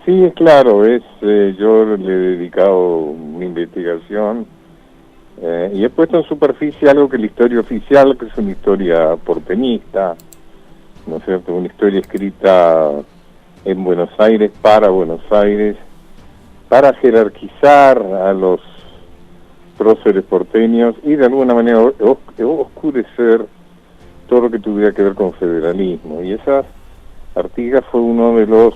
Sí, es claro, yo le he dedicado una investigación y he puesto en superficie algo que la historia oficial, que es una historia porteñista, ¿no es cierto? Una historia escrita en Buenos Aires, para jerarquizar a los próceres porteños y de alguna manera oscurecer todo lo que tuviera que ver con federalismo. Y esa Artigas fue uno de los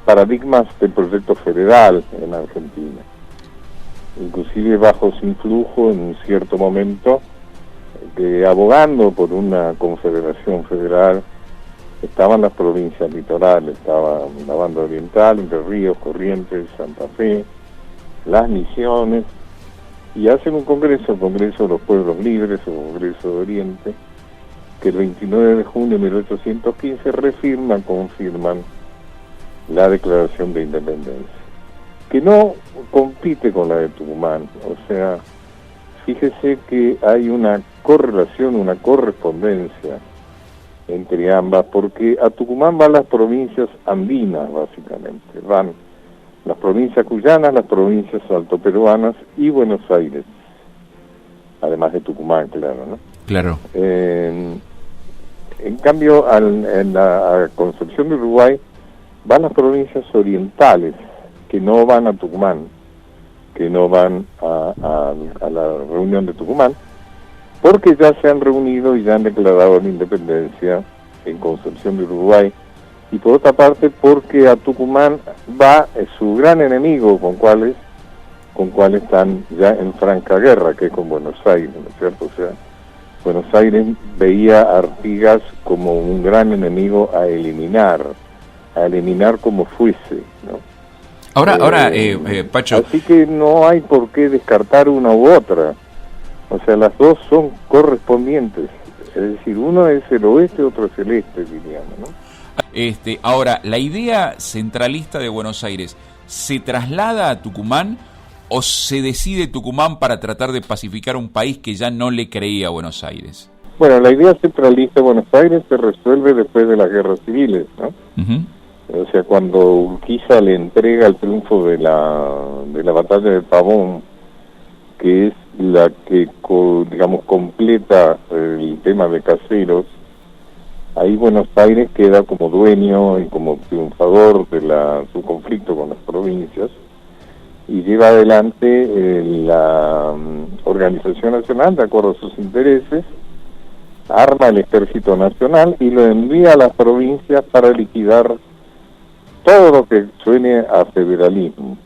paradigmas del proyecto federal en Argentina. Inclusive bajo su influjo en un cierto momento, abogando por una confederación federal, estaban las provincias litorales, estaba la Banda Oriental, Entre Ríos, Corrientes, Santa Fe, las Misiones, y hacen un congreso, el Congreso de los Pueblos Libres, o Congreso de Oriente, que el 29 de junio de 1815 confirman la Declaración de Independencia, que no compite con la de Tucumán. O sea, fíjese que hay una correlación, una correspondencia entre ambas, porque a Tucumán van las provincias andinas, básicamente, van las provincias cuyanas, las provincias altoperuanas y Buenos Aires, además de Tucumán, claro, ¿no? Claro. En cambio, en la Concepción de Uruguay van las provincias orientales, que no van a Tucumán, que no van a la reunión de Tucumán, porque ya se han reunido y ya han declarado la independencia en Concepción de Uruguay, y por otra parte porque a Tucumán va su gran enemigo, con cuál están ya en franca guerra, que es con Buenos Aires, ¿no es cierto? O sea, Buenos Aires veía a Artigas como un gran enemigo a eliminar como fuese, ¿no? Ahora, Pacho... Así que no hay por qué descartar una u otra. O sea, las dos son correspondientes. Es decir, uno es el oeste, otro es el este, diríamos, ¿no? Ahora, ¿la idea centralista de Buenos Aires se traslada a Tucumán o se decide Tucumán para tratar de pacificar un país que ya no le creía a Buenos Aires? Bueno, la idea centralista de Buenos Aires se resuelve después de las guerras civiles, ¿no? Uh-huh. O sea, cuando Urquiza le entrega el triunfo de la batalla de Pavón, que es la que, digamos, completa el tema de Caseros, ahí Buenos Aires queda como dueño y como triunfador de su conflicto con las provincias, y lleva adelante la organización nacional de acuerdo a sus intereses, arma el ejército nacional y lo envía a las provincias para liquidar todo lo que suene a federalismo.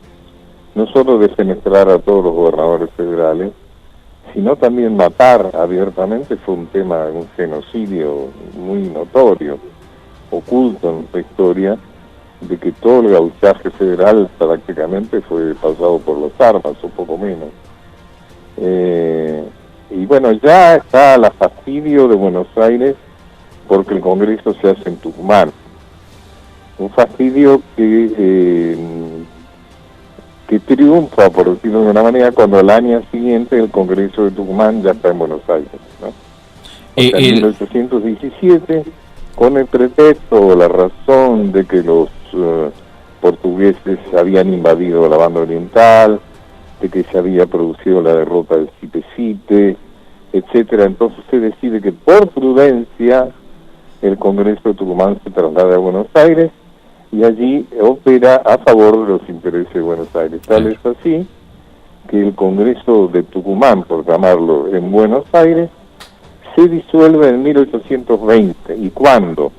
No solo defenestrar a todos los gobernadores federales, sino también matar abiertamente. Fue un genocidio muy notorio, oculto en nuestra historia, de que todo el gauchaje federal prácticamente fue pasado por las armas, o poco menos. Y bueno, ya está la fastidio de Buenos Aires porque el Congreso se hace en Tucumán. Un fastidio que triunfa, por decirlo de una manera, cuando al año siguiente el Congreso de Tucumán ya está en Buenos Aires, ¿no? O sea, en 1817, con el pretexto o la razón de que los portugueses habían invadido la Banda Oriental, de que se había producido la derrota del Cipecite, etcétera, entonces se decide que por prudencia el Congreso de Tucumán se traslada a Buenos Aires y allí opera a favor de los intereses de Buenos Aires. Tal es así que el Congreso de Tucumán, por llamarlo, en Buenos Aires, se disuelve en 1820. ¿Y cuándo?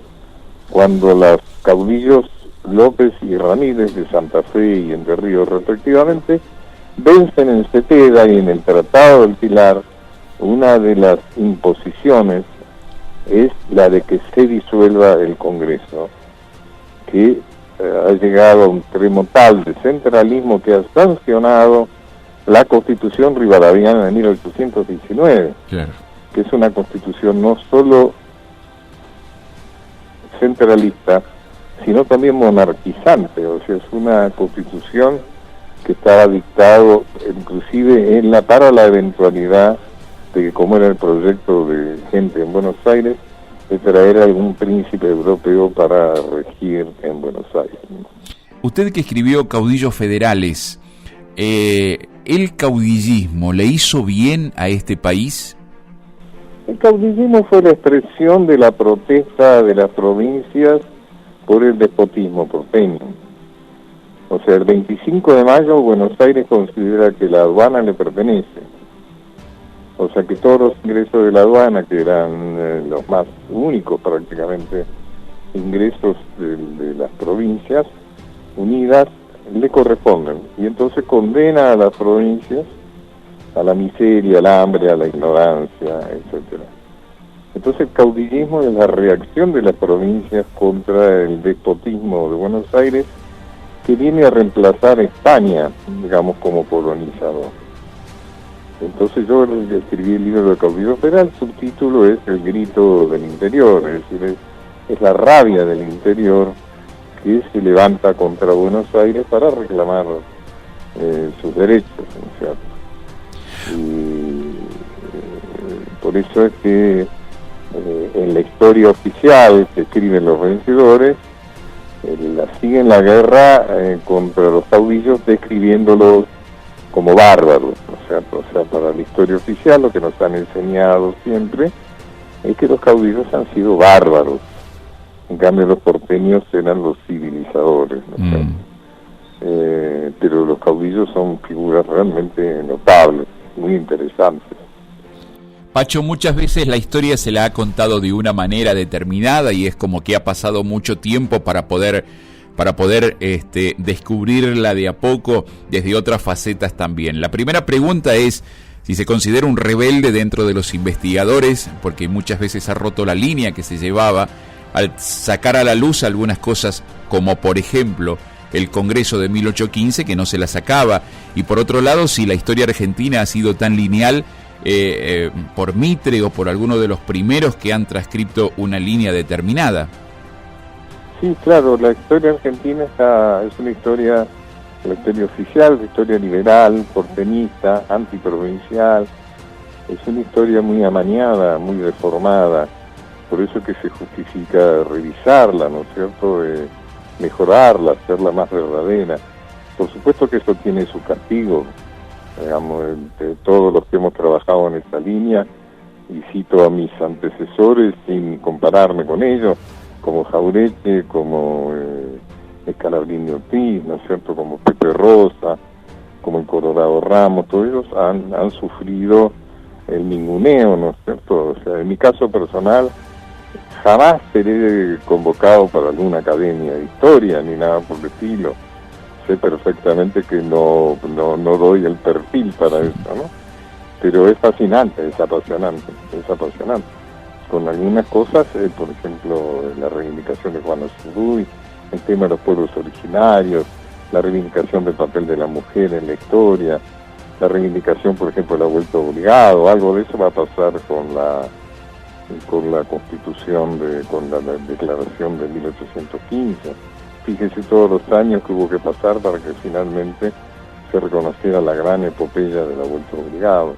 Cuando los caudillos López y Ramírez de Santa Fe y Entre Ríos respectivamente vencen en Cepeda y en el Tratado del Pilar. Una de las imposiciones es la de que se disuelva el Congreso, que ha llegado a un extremo tal de centralismo que ha sancionado la Constitución Rivadaviana de 1819, claro, que es una constitución no solo centralista, sino también monarquizante. O sea, es una constitución que estaba dictado inclusive para la eventualidad de que, como era el proyecto de gente en Buenos Aires, de traer a algún príncipe europeo para regir en Buenos Aires. Usted que escribió Caudillos Federales, ¿el caudillismo le hizo bien a este país? El caudillismo fue la expresión de la protesta de las provincias por el despotismo porteño. O sea, el 25 de mayo Buenos Aires considera que la aduana le pertenece. O sea que todos los ingresos de la aduana, que eran los más únicos prácticamente ingresos de las provincias unidas, le corresponden. Y entonces condena a las provincias a la miseria, al hambre, a la ignorancia, etcétera. Entonces el caudillismo es la reacción de las provincias contra el despotismo de Buenos Aires, que viene a reemplazar a España, digamos, como colonizador. Entonces yo escribí el libro de Caudillo Federal, el subtítulo es El grito del interior, es decir, es la rabia del interior que se levanta contra Buenos Aires para reclamar sus derechos, ¿no es cierto? Y por eso es que en la historia oficial que escriben los vencedores, siguen la guerra contra los caudillos describiéndolos como bárbaros, ¿no es cierto? O sea, para la historia oficial lo que nos han enseñado siempre es que los caudillos han sido bárbaros, en cambio los porteños eran los civilizadores, ¿no es cierto? Pero los caudillos son figuras realmente notables, muy interesantes. Pacho, muchas veces la historia se la ha contado de una manera determinada y es como que ha pasado mucho tiempo para poder descubrirla de a poco desde otras facetas también. La primera pregunta es si se considera un rebelde dentro de los investigadores, porque muchas veces ha roto la línea que se llevaba al sacar a la luz algunas cosas, como por ejemplo el Congreso de 1815, que no se la sacaba, y por otro lado, si la historia argentina ha sido tan lineal por Mitre o por alguno de los primeros que han transcrito una línea determinada. Sí, claro, la historia argentina es una historia, la historia oficial, la historia liberal, porteñista, antiprovincial, es una historia muy amañada, muy deformada, por eso que se justifica revisarla, ¿no es cierto?, mejorarla, hacerla más verdadera. Por supuesto que eso tiene su castigo, digamos, de todos los que hemos trabajado en esta línea, y cito a mis antecesores sin compararme con ellos, como Jauretche, como Scalabrini Ortiz, ¿no es cierto?, como Pepe Rosa, como el Colorado Ramos, todos ellos han sufrido el ninguneo, ¿no es cierto? O sea, en mi caso personal, jamás seré convocado para alguna academia de historia, ni nada por el estilo. Sé perfectamente que no doy el perfil para eso, ¿no? Pero es fascinante, es apasionante. Con algunas cosas, por ejemplo, la reivindicación de Juan Azurduy, el tema de los pueblos originarios, la reivindicación del papel de la mujer en la historia, la reivindicación, por ejemplo, del aborto obligado, algo de eso va a pasar con la Constitución, con la Declaración de 1815. Fíjese todos los años que hubo que pasar para que finalmente se reconociera la gran epopeya del aborto obligado.